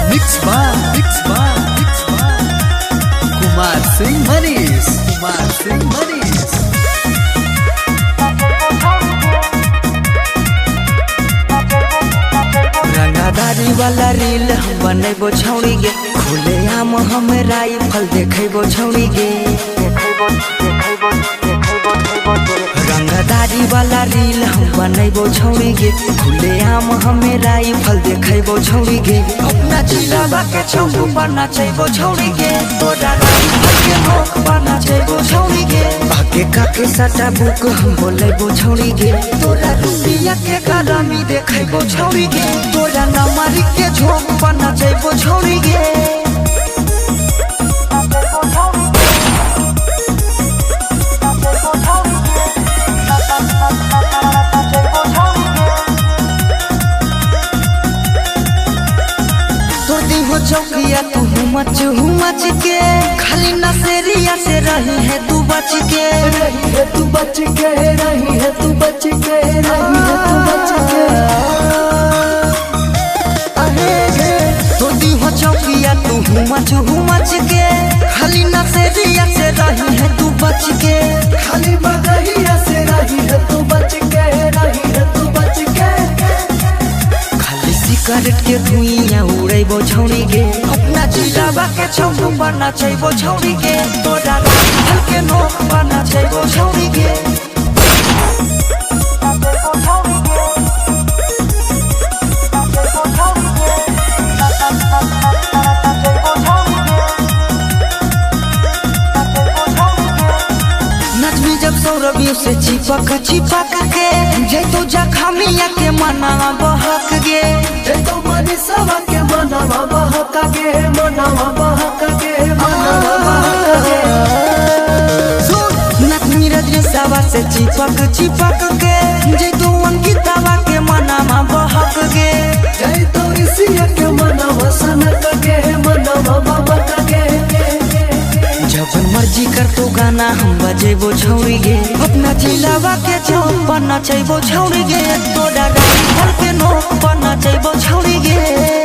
Mix bar Kumar Singh Manish रंगादारी वाला reel हम बनेबो छौड़ी गे खुले आम हम राइफल देखेबो छौड़ी गे रंगादारी वाला रील हम बनेबो छौड़ी गे खुले आम हम राइफल देखेबो छौड़ी गे अपना जिलावा के चौक पर नाचेबो छौड़ी गे तोरा राइफल के नोक पर नाचेबो छौड़ी गे भागे काके सटा बुक हम बोलेबो छौड़ी गे तोरा रुपया के गरमी देखेबो छौड़ी गे तोरा नमरी के झोंक पर नाचेबो छौड़ी गे चौकिया तू मच के खाली नसेरिया से रही है तू बच के रही है तू बच के रही है तू बच के रही है तू बच के तो दी हो चौकिया तू मच के खाली नसेरिया से रही है तू बच के खाली बगहिया से रही है तू बच के रही है तू बच के सिगरेट के धुइयां उड़ेबो छौड़ी गे अपना जिलावा के चौक पर नाचेबो छौड़ी गे तोरा राइफल के नोक पर नाचेबो छौड़ी गे नचमी जब सौरभियों से चिपक के जैतो जखमिया के मनावा बहक गे तो मनीषवा के मनावा बहक गे मनावा बहक गे मनावा बहक गे नचमी रजनीशवा से चिपक के जैतो अंकितावा के मनावा बहक गे जैतो ऋषिया के मनावा सनक गे मनावा बहक गे जब मर्जी कर तो गाना हम बजेबो छौड़ी गे अपना जिलावा के चौक पर नाचेबो छौड़ी गे तोरा राइफल के नोक पर नाचेबो छौड़ी गे।